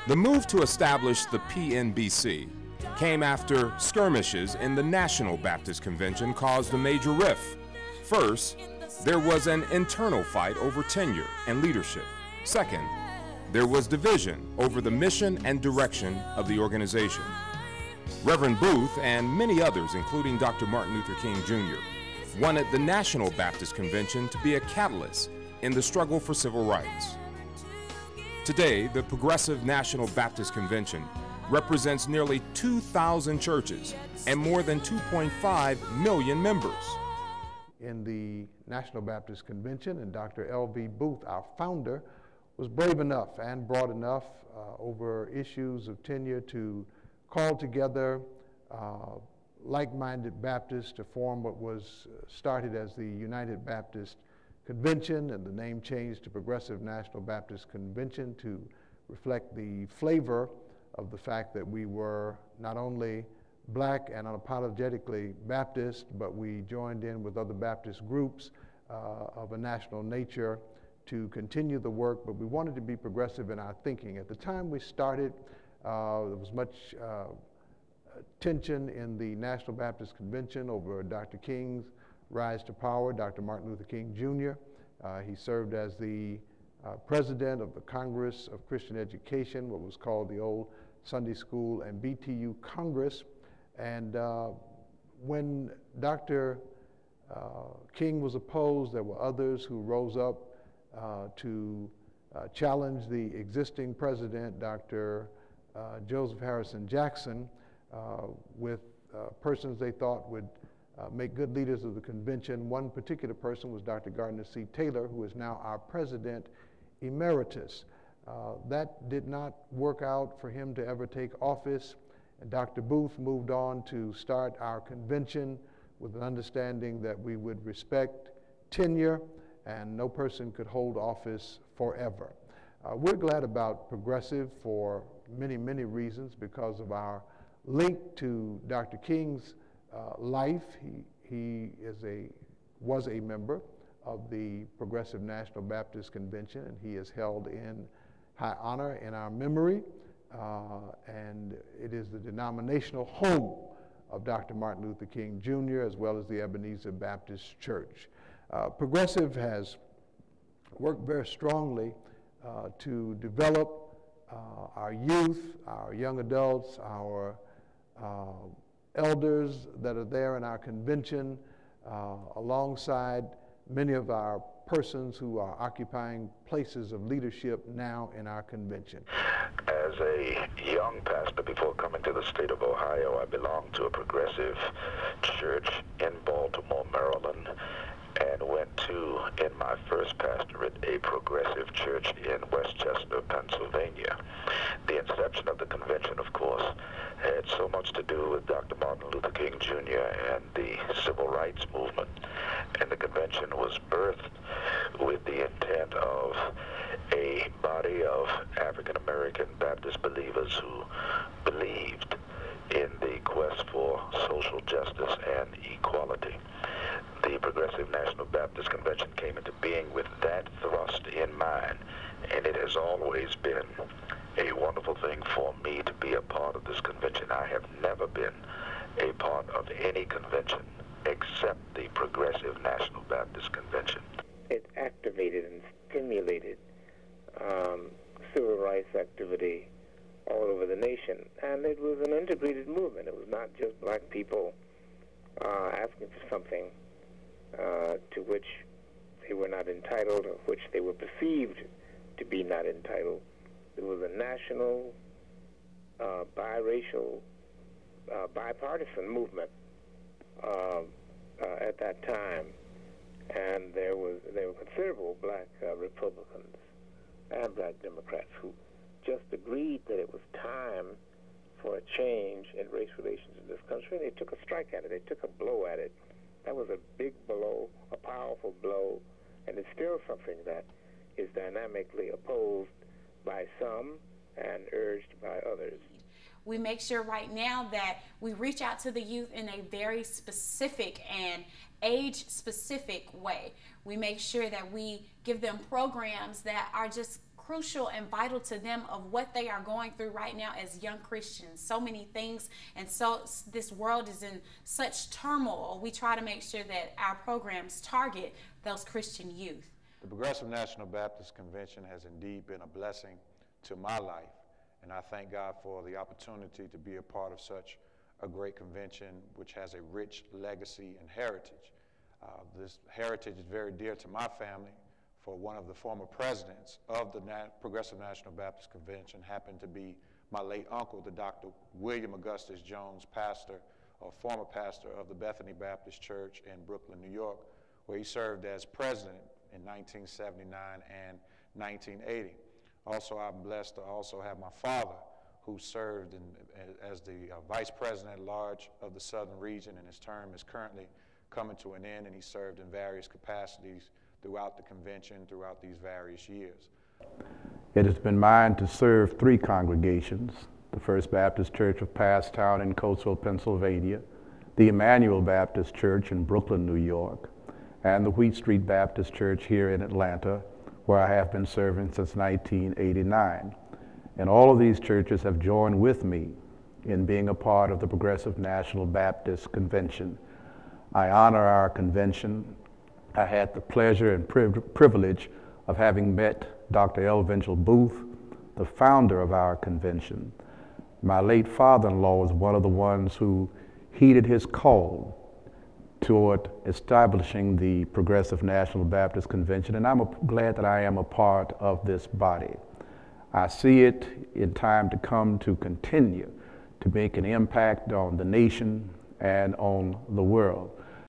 The move to establish the PNBC came after skirmishes in the National Baptist Convention caused a major rift. First, there was an internal fight over tenure and leadership. Second, there was division over the mission and direction of the organization. Reverend Booth and many others, including Dr. Martin Luther King Jr., wanted the National Baptist Convention to be a catalyst in the struggle for civil rights. Today, the Progressive National Baptist Convention represents nearly 2,000 churches and more than 2.5 million members. In the National Baptist Convention, and Dr. L.V. Booth, our founder, was brave enough and broad enough over issues of tenure to call together like-minded Baptists to form what was started as the United Baptist Convention, and the name changed to Progressive National Baptist Convention to reflect the flavor of the fact that we were not only black and unapologetically Baptist, but we joined in with other Baptist groups of a national nature to continue the work, but we wanted to be progressive in our thinking. At the time we started, there was much tension in the National Baptist Convention over Dr. King's rise to power, Dr. Martin Luther King Jr. He served as the president of the Congress of Christian Education, what was called the old Sunday School and BTU Congress. And when Dr. King was opposed, there were others who rose up to challenge the existing president, Dr. Joseph Harrison Jackson, with persons they thought would make good leaders of the convention. One particular person was Dr. Gardner C. Taylor, who is now our president emeritus. That did not work out for him to ever take office, and Dr. Booth moved on to start our convention with an understanding that we would respect tenure and no person could hold office forever. We're glad about Progressive for many, many reasons because of our link to Dr. King's life. He was a member of the Progressive National Baptist Convention, and he is held in high honor in our memory, and it is the denominational home of Dr. Martin Luther King Jr. as well as the Ebenezer Baptist Church. Progressive has worked very strongly to develop our youth, our young adults, our elders that are there in our convention, alongside many of our persons who are occupying places of leadership now in our convention. As a young pastor before coming to the state of Ohio, I belonged to a progressive church in Baltimore, Maryland, and went to, in my first pastorate, a progressive church in Westchester, Pennsylvania. The inception of the convention, of course, had so much to do with Dr. Martin Luther King Jr. and the civil rights movement. And the convention was birthed with the intent of a body of African-American Baptist believers who believed in the quest for social justice and equality. The Progressive National Baptist Convention came into being with that thrust in mind, and it has always been a wonderful thing for me to be a part of this convention. I have never been a part of any convention except the Progressive National Baptist Convention. It activated and stimulated civil rights activity all over the nation, and it was an integrated movement. It was not just black people asking for something to which they were not entitled, or which they were perceived to be not entitled. It was a national, biracial, bipartisan movement at that time, and there were considerable black Republicans and black Democrats who just agreed that it was time for a change in race relations in this country, and they took a strike at it. They took a blow at it. That was a big blow, a powerful blow, and it's still something that is dynamically opposed by some and urged by others. We make sure right now that we reach out to the youth in a very specific and age-specific way. We make sure that we give them programs that are just crucial and vital to them of what they are going through right now as young Christians. So many things, and so this world is in such turmoil. We try to make sure that our programs target those Christian youth. The Progressive National Baptist Convention has indeed been a blessing to my life, and I thank God for the opportunity to be a part of such a great convention which has a rich legacy and heritage. This heritage is very dear to my family, for one of the former presidents of the Progressive National Baptist Convention happened to be my late uncle, the Dr. William Augustus Jones, pastor, or former pastor of the Bethany Baptist Church in Brooklyn, New York, where he served as president in 1979 and 1980. Also, I'm blessed to also have my father, who served as the vice president at large of the Southern region, and his term is currently coming to an end, and he served in various capacities throughout the convention, throughout these various years. It has been mine to serve 3 congregations: the First Baptist Church of Passtown in Coatesville, Pennsylvania, the Emmanuel Baptist Church in Brooklyn, New York, and the Wheat Street Baptist Church here in Atlanta, where I have been serving since 1989. And all of these churches have joined with me in being a part of the Progressive National Baptist Convention. I honor our convention. I had the pleasure and privilege of having met Dr. L. Venchel Booth, the founder of our convention. My late father-in-law was one of the ones who heeded his call toward establishing the Progressive National Baptist Convention, and I'm glad that I am a part of this body. I see it in time to come to continue to make an impact on the nation and on the world.